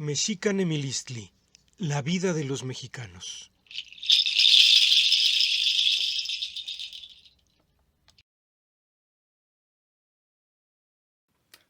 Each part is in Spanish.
Mexican Emilistli, la vida de los mexicanos.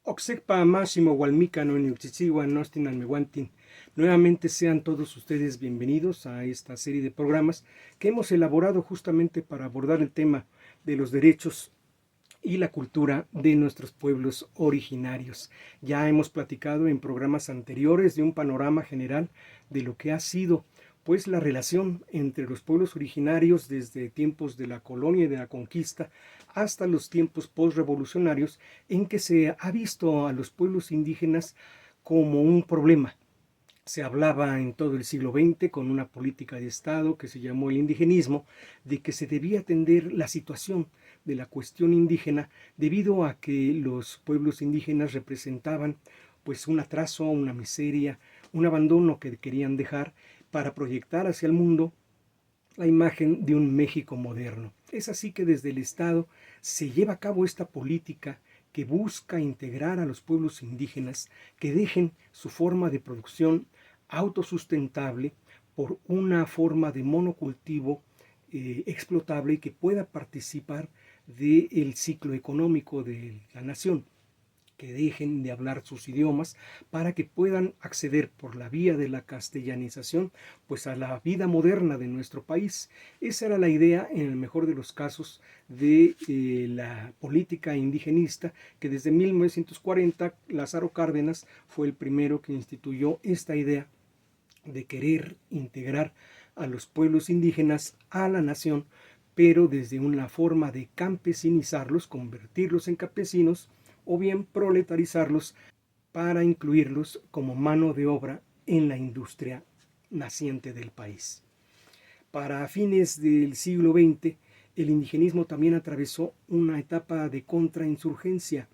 Oxecpa Máximo Hualmícano en Uchichihua, Nostin Almehuantin. Nuevamente sean todos ustedes bienvenidos a esta serie de programas que hemos elaborado justamente para abordar el tema de los derechos y la cultura de nuestros pueblos originarios. Ya hemos platicado en programas anteriores de un panorama general de lo que ha sido pues la relación entre los pueblos originarios desde tiempos de la colonia y de la conquista hasta los tiempos postrevolucionarios, en que se ha visto a los pueblos indígenas como un problema. Se hablaba en todo el siglo XX, con una política de Estado que se llamó el indigenismo, de que se debía atender la situación de la cuestión indígena debido a que los pueblos indígenas representaban pues un atraso, una miseria, un abandono que querían dejar para proyectar hacia el mundo la imagen de un México moderno. Es así que desde el Estado se lleva a cabo esta política que busca integrar a los pueblos indígenas, que dejen su forma de producción autosustentable por una forma de monocultivo explotable y que pueda participar del ciclo económico de la nación, que dejen de hablar sus idiomas para que puedan acceder por la vía de la castellanización pues a la vida moderna de nuestro país. Esa era la idea, en el mejor de los casos, de la política indigenista, que desde 1940 Lázaro Cárdenas fue el primero que instituyó esta idea de querer integrar a los pueblos indígenas a la nación, pero desde una forma de campesinizarlos, convertirlos en campesinos, o bien proletarizarlos para incluirlos como mano de obra en la industria naciente del país. Para fines del siglo XX, el indigenismo también atravesó una etapa de contrainsurgencia,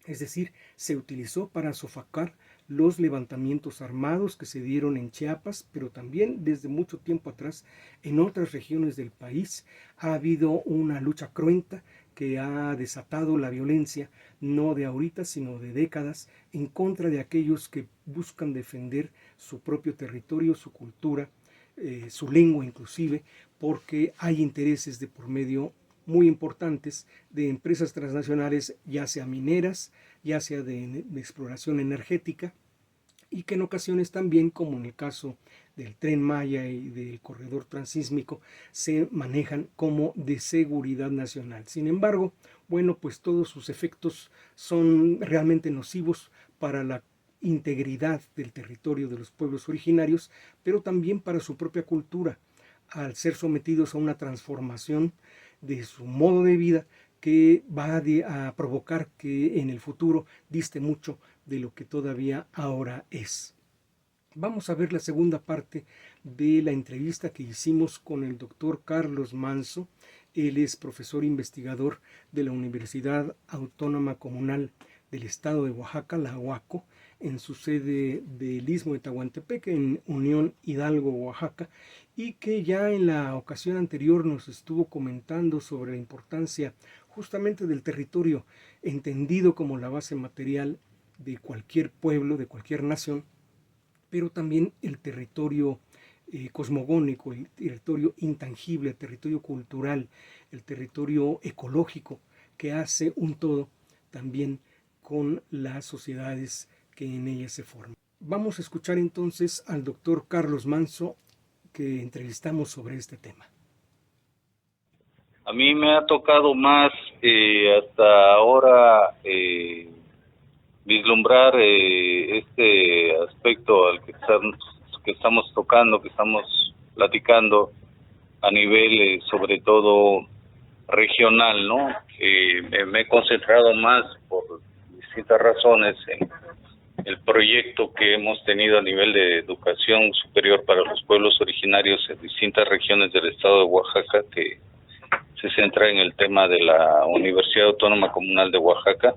es decir, se utilizó para sofocar los levantamientos armados que se dieron en Chiapas, pero también desde mucho tiempo atrás en otras regiones del país ha habido una lucha cruenta que ha desatado la violencia, no de ahorita, sino de décadas, en contra de aquellos que buscan defender su propio territorio, su cultura, su lengua inclusive, porque hay intereses de por medio muy importantes de empresas transnacionales, ya sea mineras, ya sea de exploración energética, y que en ocasiones también, como en el caso del Tren Maya y del corredor transísmico, se manejan como de seguridad nacional. Sin embargo, bueno, pues todos sus efectos son realmente nocivos para la integridad del territorio de los pueblos originarios, pero también para su propia cultura, al ser sometidos a una transformación de su modo de vida que va a provocar que en el futuro diste mucho de lo que todavía ahora es. Vamos a ver la segunda parte de la entrevista que hicimos con el doctor Carlos Manso. Él es profesor investigador de la Universidad Autónoma Comunal del Estado de Oaxaca, la UACO, en su sede del Istmo de Tehuantepec, en Unión Hidalgo, Oaxaca, y que ya en la ocasión anterior nos estuvo comentando sobre la importancia justamente del territorio, entendido como la base material de cualquier pueblo, de cualquier nación, pero también el territorio cosmogónico, el territorio intangible, el territorio cultural, el territorio ecológico, que hace un todo también con las sociedades que en ellas se forman. Vamos a escuchar entonces al doctor Carlos Manso, que entrevistamos sobre este tema. A mí me ha tocado más hasta ahora vislumbrar este aspecto al que estamos tocando, que estamos platicando a nivel sobre todo regional, ¿no? Me he concentrado más por distintas razones en el proyecto que hemos tenido a nivel de educación superior para los pueblos originarios en distintas regiones del estado de Oaxaca, que se centra en el tema de la Universidad Autónoma Comunal de Oaxaca,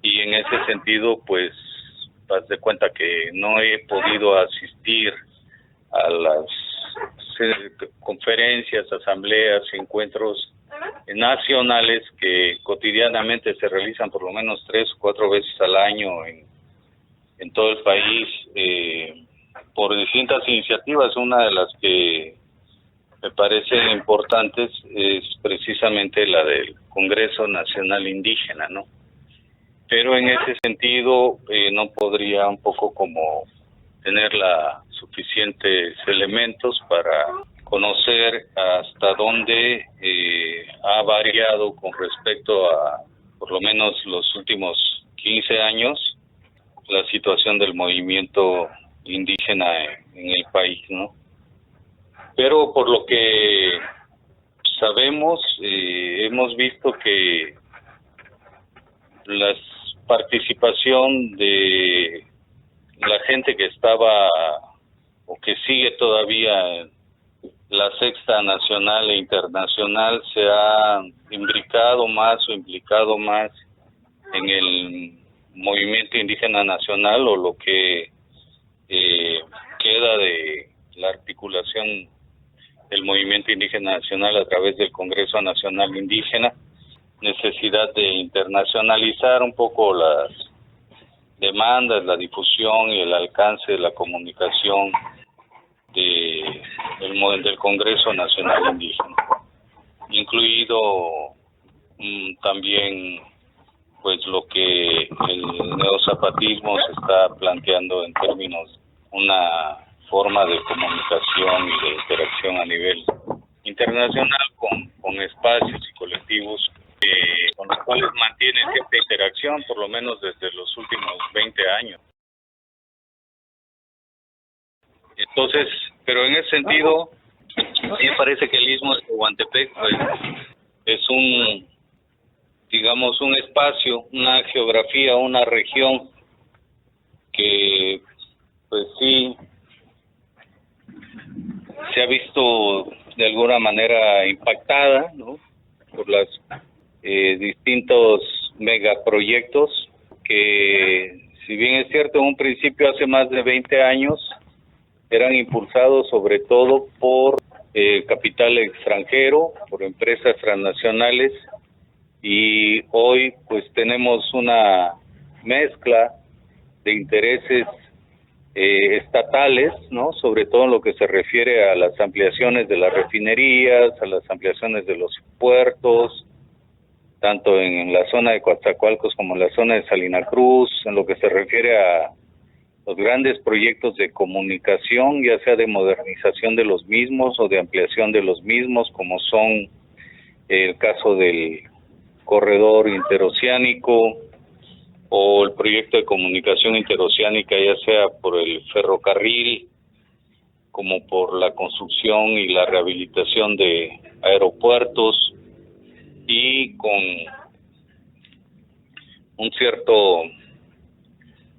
y en ese sentido pues haz de cuenta que no he podido asistir a las conferencias, asambleas, encuentros nacionales que cotidianamente se realizan por lo menos 3 o 4 veces al año en en todo el país por distintas iniciativas. Una de las que me parecen importantes es precisamente la del Congreso Nacional Indígena, ¿no? Pero en ese sentido no podría un poco como tener suficientes elementos para conocer hasta dónde ha variado con respecto a por lo menos los últimos 15 años la situación del movimiento indígena en el país, ¿no? Pero por lo que sabemos, hemos visto que la participación de la gente que estaba o que sigue todavía en la Sexta Nacional e Internacional se ha implicado más en el movimiento indígena nacional, o lo que queda de la articulación del movimiento indígena nacional a través del Congreso Nacional Indígena. Necesidad de internacionalizar un poco las demandas, la difusión y el alcance de la comunicación del Congreso Nacional Indígena, incluido también pues lo que el neozapatismo se está planteando en términos de una forma de comunicación y de interacción a nivel internacional con espacios y colectivos con los cuales mantienen esta interacción por lo menos desde los últimos 20 años. Entonces, pero en ese sentido, a mí me parece que el Istmo de Tehuantepec pues, es un espacio, una geografía, una región que pues sí se ha visto de alguna manera impactada, ¿no?, por los distintos megaproyectos que, si bien es cierto, en un principio hace más de 20 años eran impulsados sobre todo por capital extranjero, por empresas transnacionales, y hoy pues tenemos una mezcla de intereses estatales, ¿no?, sobre todo en lo que se refiere a las ampliaciones de las refinerías, a las ampliaciones de los puertos, tanto en la zona de Coatzacoalcos como en la zona de Salina Cruz, en lo que se refiere a los grandes proyectos de comunicación, ya sea de modernización de los mismos o de ampliación de los mismos, como son el caso del corredor interoceánico o el proyecto de comunicación interoceánica, ya sea por el ferrocarril como por la construcción y la rehabilitación de aeropuertos, y con un cierto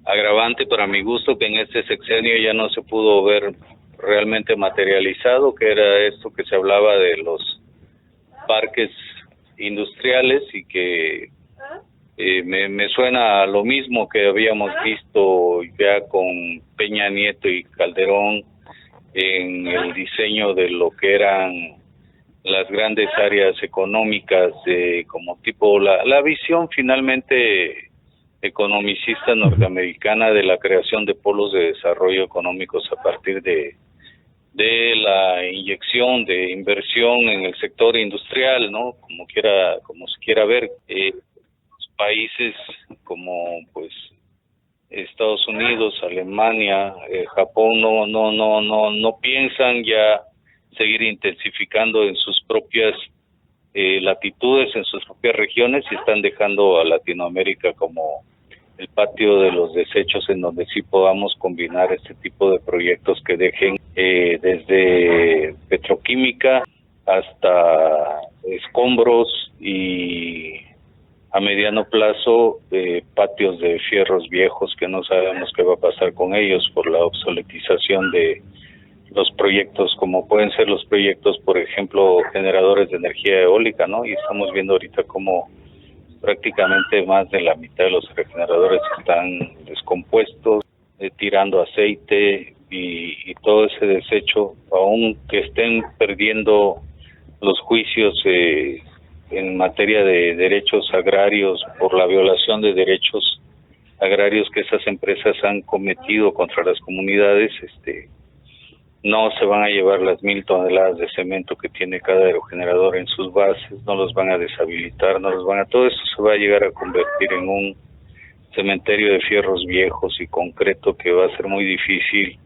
agravante para mi gusto que en este sexenio ya no se pudo ver realmente materializado, que era esto que se hablaba de los parques industriales, y que me suena a lo mismo que habíamos visto ya con Peña Nieto y Calderón en el diseño de lo que eran las grandes áreas económicas, como tipo la visión finalmente economicista norteamericana de la creación de polos de desarrollo económicos a partir de la inyección de inversión en el sector industrial, ¿no?, como se quiera ver. Países como pues Estados Unidos, Alemania, Japón no piensan ya seguir intensificando en sus propias latitudes, en sus propias regiones, y están dejando a Latinoamérica como el patio de los desechos, en donde sí podamos combinar este tipo de proyectos que dejen desde petroquímica hasta escombros, y a mediano plazo patios de fierros viejos que no sabemos qué va a pasar con ellos por la obsoletización de los proyectos, como pueden ser los proyectos, por ejemplo, generadores de energía eólica, ¿no? Y estamos viendo ahorita cómo prácticamente más de la mitad de los generadores están descompuestos, tirando aceite, y todo ese desecho, aunque estén perdiendo los juicios en materia de derechos agrarios por la violación de derechos agrarios que esas empresas han cometido contra las comunidades, no se van a llevar las 1,000 toneladas de cemento que tiene cada aerogenerador en sus bases, no los van a deshabilitar, todo eso se va a llegar a convertir en un cementerio de fierros viejos y concreto que va a ser muy difícil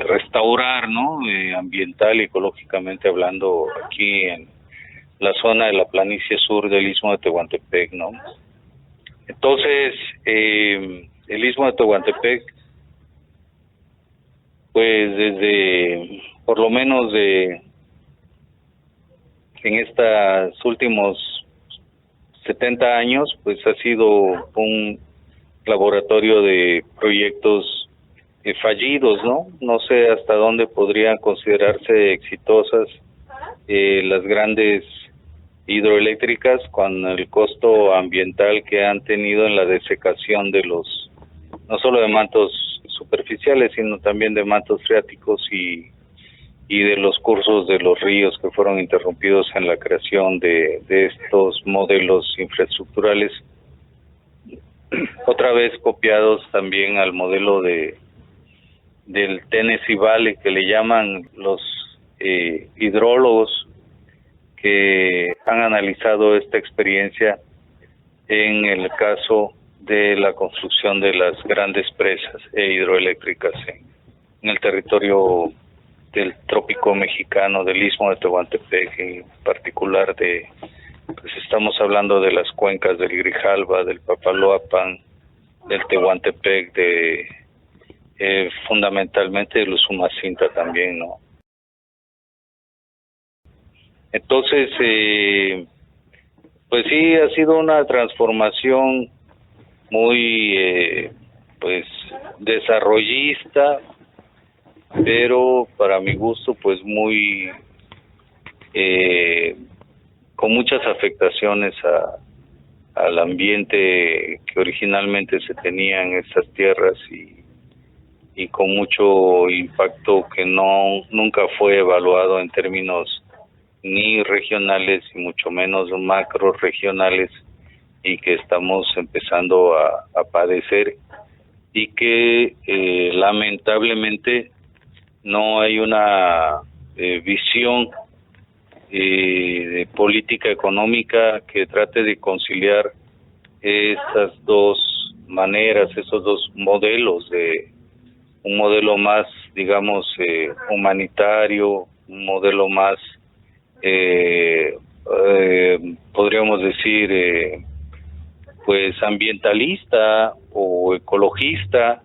restaurar, ¿no? Ambiental y ecológicamente hablando, aquí en la zona de la planicie sur del Istmo de Tehuantepec, ¿no? Entonces, el Istmo de Tehuantepec, pues desde, por lo menos en estos últimos 70 años, pues ha sido un laboratorio de proyectos fallidos, ¿no? No sé hasta dónde podrían considerarse exitosas las grandes hidroeléctricas con el costo ambiental que han tenido en la desecación de los, no solo de mantos superficiales, sino también de mantos freáticos y de los cursos de los ríos que fueron interrumpidos en la creación de estos modelos infraestructurales, otra vez copiados también al modelo del Tennessee Valley, que le llaman los hidrólogos que han analizado esta experiencia en el caso de la construcción de las grandes presas hidroeléctricas en el territorio del trópico mexicano, del Istmo de Tehuantepec, en particular pues estamos hablando de las cuencas del Grijalva, del Papaloapan, del Tehuantepec, fundamentalmente del Usumacinta también, ¿no? Entonces, pues sí, ha sido una transformación muy, pues, desarrollista, pero para mi gusto, pues muy, con muchas afectaciones al ambiente que originalmente se tenía en estas tierras y con mucho impacto que nunca fue evaluado en términos ni regionales y mucho menos macro regionales, y que estamos empezando a padecer, y que lamentablemente no hay una visión de política económica que trate de conciliar esas dos maneras, esos dos modelos, de un modelo más, digamos, humanitario, un modelo más podríamos decir pues ambientalista o ecologista,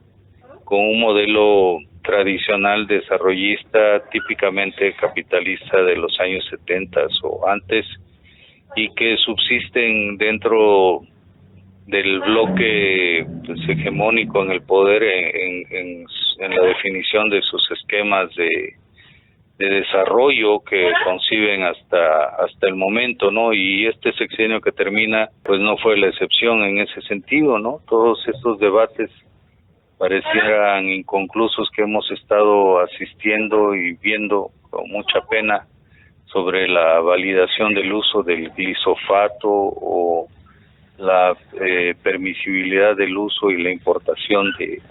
con un modelo tradicional desarrollista típicamente capitalista de los años 70 o antes, y que subsisten dentro del bloque, pues, hegemónico en el poder en la definición de sus esquemas de desarrollo que conciben hasta el momento, ¿no? Y este sexenio que termina, pues no fue la excepción en ese sentido, ¿no? Todos estos debates parecieran inconclusos que hemos estado asistiendo y viendo con mucha pena sobre la validación del uso del glisofato o la permisibilidad del uso y la importación de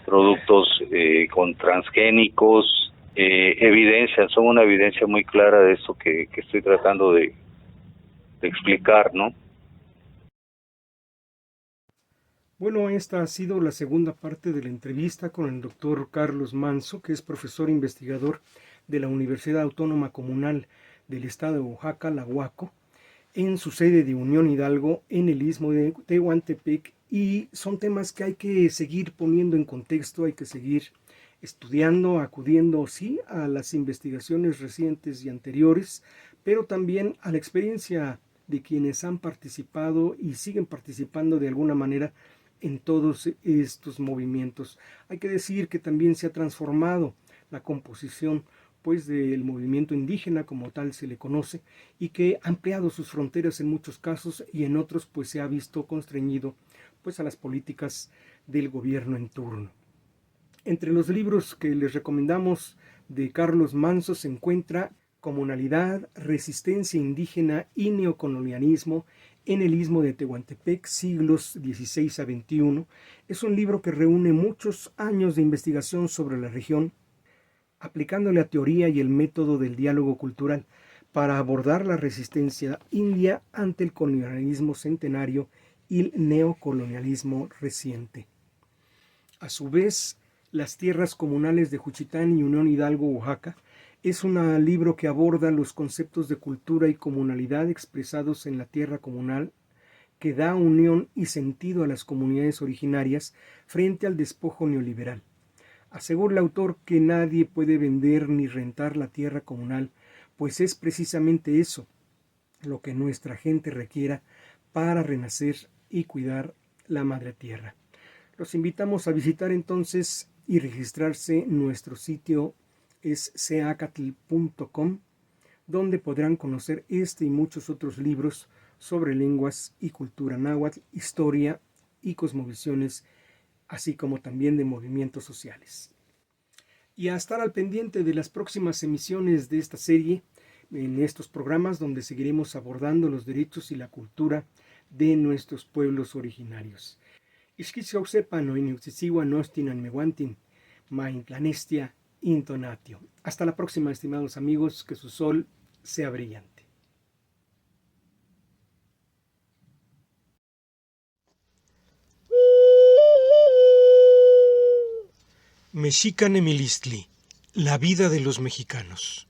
productos con transgénicos. Son una evidencia muy clara de eso que estoy tratando de explicar, ¿no? Bueno, esta ha sido la segunda parte de la entrevista con el doctor Carlos Manso, que es profesor investigador de la Universidad Autónoma Comunal del Estado de Oaxaca, la UACO, en su sede de Unión Hidalgo, en el Istmo de Tehuantepec, y son temas que hay que seguir poniendo en contexto, hay que seguir estudiando, acudiendo, sí, a las investigaciones recientes y anteriores, pero también a la experiencia de quienes han participado y siguen participando de alguna manera en todos estos movimientos. Hay que decir que también se ha transformado la composición, pues, del movimiento indígena, como tal se le conoce, y que ha ampliado sus fronteras en muchos casos, y en otros pues se ha visto constreñido, pues, a las políticas del gobierno en turno. Entre los libros que les recomendamos de Carlos Manso se encuentra Comunalidad, Resistencia Indígena y Neocolonialismo en el Istmo de Tehuantepec, siglos XVI a XXI. Es un libro que reúne muchos años de investigación sobre la región, aplicando la teoría y el método del diálogo cultural para abordar la resistencia india ante el colonialismo centenario y el neocolonialismo reciente. A su vez, Las tierras comunales de Juchitán y Unión Hidalgo, Oaxaca, es un libro que aborda los conceptos de cultura y comunalidad expresados en la tierra comunal, que da unión y sentido a las comunidades originarias frente al despojo neoliberal. Asegura el autor que nadie puede vender ni rentar la tierra comunal, pues es precisamente eso lo que nuestra gente requiera para renacer y cuidar la madre tierra. Los invitamos a visitar entonces y registrarse. Nuestro sitio es ceacatl.com, donde podrán conocer este y muchos otros libros sobre lenguas y cultura náhuatl, historia y cosmovisiones, así como también de movimientos sociales. Y a estar al pendiente de las próximas emisiones de esta serie, en estos programas donde seguiremos abordando los derechos y la cultura de nuestros pueblos originarios. Hasta la próxima, estimados amigos, que su sol sea brillante. Mexican Emilistli, la vida de los mexicanos.